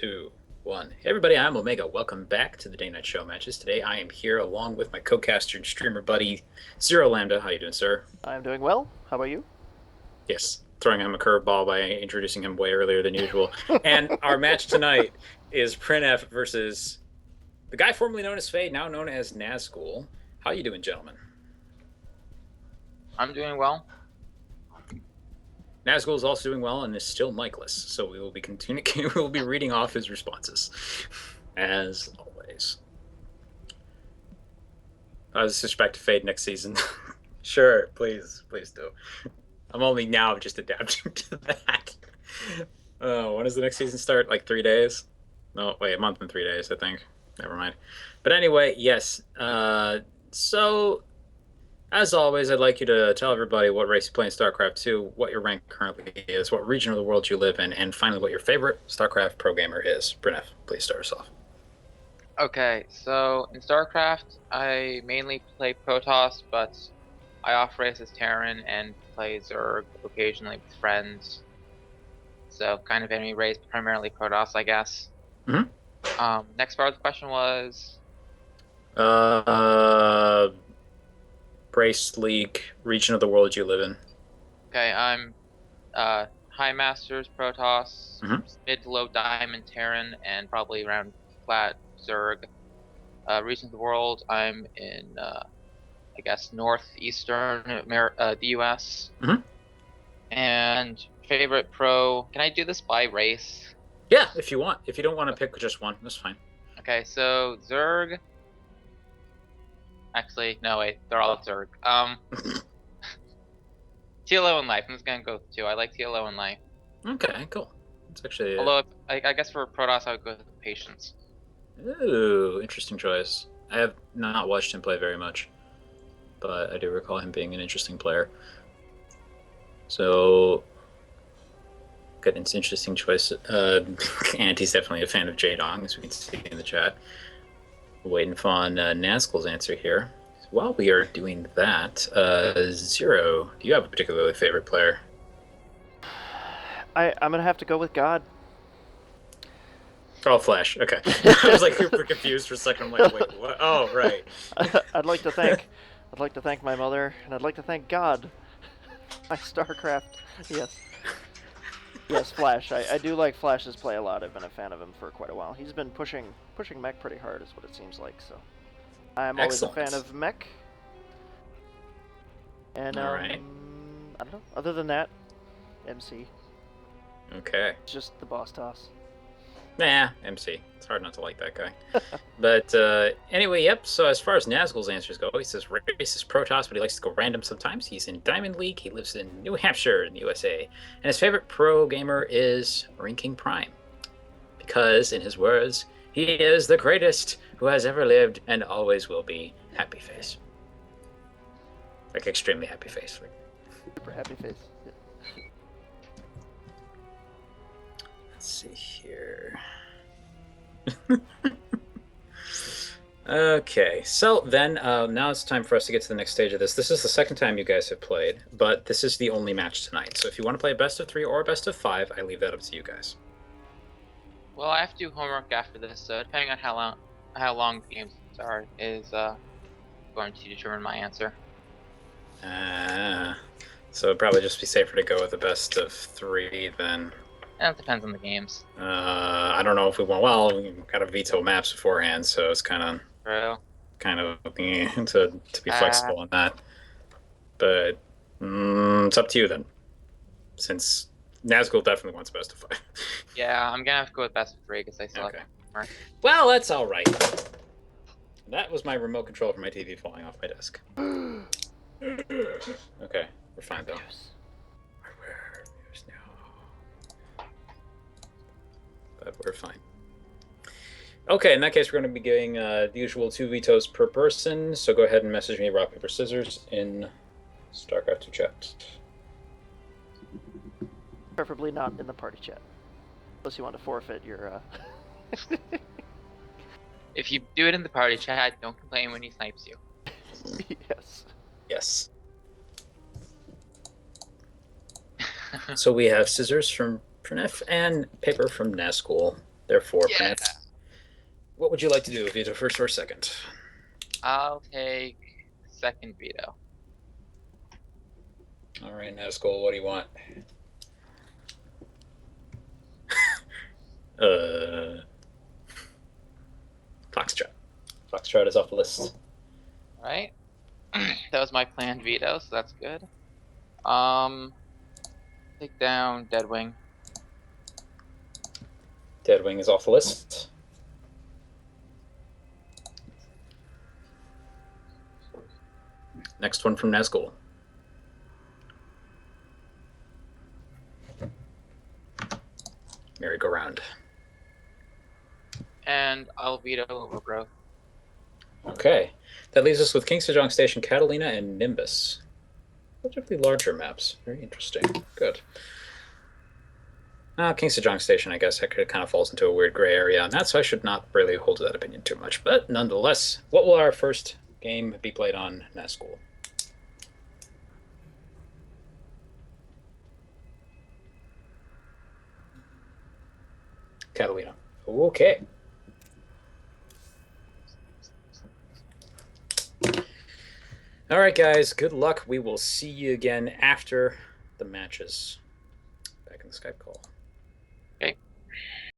two, one. Hey everybody, I'm Omega. Welcome back to the Day Night Show Matches. Today I am here along with my co-caster and streamer buddy, Zero Lambda. How you doing, sir? I'm doing well. How about you? Yes, throwing him a curveball by introducing him way earlier than usual. And our match tonight is Printf versus the guy formerly known as Fade, now known as Nazgul. How you doing, gentlemen? I'm doing well. Nazgul is also doing well and is still mic-less, so we will be we will be reading off his responses, as always. I suspect to Fade next season. Sure, please do. I'm only now just adapting to that. Oh, when does the next season start? Like 3 days? No, wait, a month and 3 days, I think. Never mind. But anyway, yes. So as always, I'd like you to tell everybody what race you play in StarCraft 2, what your rank currently is, what region of the world you live in, and finally what your favorite StarCraft pro gamer is. Printf, please start us off. Okay, so in StarCraft, I mainly play Protoss, but I off-race as Terran and play Zerg occasionally with friends. So kind of enemy race, primarily Protoss, I guess. Next part of the question was... Race, league, region of the world you live in. Okay, I'm High Masters, Protoss, mid to low Diamond, Terran, and probably around flat Zerg. Region of the world, I'm in, I guess, northeastern the U.S. And favorite pro, can I do this by race? Yeah, if you want. If you don't want to pick just one, that's fine. Okay, so Zerg. Actually, no, wait, they're all Zerg. TLO and Life. I'm just gonna go with two. I like TLO and Life. Okay, cool. It's actually. Although, I guess for Protoss, I would go with Patience. Ooh, interesting choice. I have not watched him play very much, but I do recall him being an interesting player. So, good, it's an interesting choice. And he's definitely a fan of Jaedong, as we can see in the chat. Waiting on Nazgul's answer here. While we are doing that, Zero, do you have a particularly favorite player? I'm gonna have to go with God. Oh, Flash. Okay. I was like super confused for a second. I'm like, wait, what? Oh, right. I'd like to thank my mother, and I'd like to thank God. My StarCraft. Yes, Flash. I do like Flash's play a lot. I've been a fan of him for quite a while. He's been pushing mech pretty hard, is what it seems like. So, I'm always a fan of mech. And all right. I don't know. Other than that, MC. Okay. It's just the boss toss. Nah, MC. It's hard not to like that guy. But anyway, yep. So as far as Nazgul's answers go, he says race is Protoss, but he likes to go random sometimes. He's in Diamond League. He lives in New Hampshire in the USA. And his favorite pro gamer is Marine King Prime. Because, in his words, he is the greatest who has ever lived and always will be. Happy face. Like extremely happy face. Super happy face. Yeah. Let's see here. Okay, so then now it's time for us to get to the next stage of this. This is the second time you guys have played, but this is the only match tonight. So if you want to play a best of 3 or a best of 5, I leave that up to you guys. Well, I have to do homework after this, so depending on how long the games are, is going to determine my answer. So it'd probably just be safer to go with a best of 3 then. And it depends on the games. I don't know if we want. Well, we gotta veto maps beforehand, so it's kind of to be flexible on that. But it's up to you then, since Nazgul definitely wants best of 5. Yeah, I'm gonna have to go with best of 3 because I still have homework. Well, that's all right. That was my remote control for my TV falling off my desk. Okay, we're fine though. But we're fine. Okay, in that case, we're going to be giving the usual 2 vetoes per person. So go ahead and message me rock, paper, scissors in StarCraft 2 chat. Preferably not in the party chat, unless you want to forfeit your. If you do it in the party chat, don't complain when he snipes you. Yes. So we have scissors from Printf and paper from Nazgul. Therefore, Yeah. Printf, what would you like to do? Veto first or second? I'll take second veto. All right, Nazgul, what do you want? Foxtrot. Foxtrot is off the list. All right. That was my planned veto, so that's good. Take down Deadwing. Deadwing is off the list. Next one from Nazgul. Merry-go-round. And I'll veto Overgrowth. Okay. That leaves us with King Sejong Station, Catalina, and Nimbus. Relatively larger maps. Very interesting. Good. King Sejong Station, I guess, that kind of falls into a weird gray area on that, so I should not really hold to that opinion too much. But nonetheless, what will our first game be played on Nazgul? Catalina. Okay. All right, guys. Good luck. We will see you again after the matches. Back in the Skype call.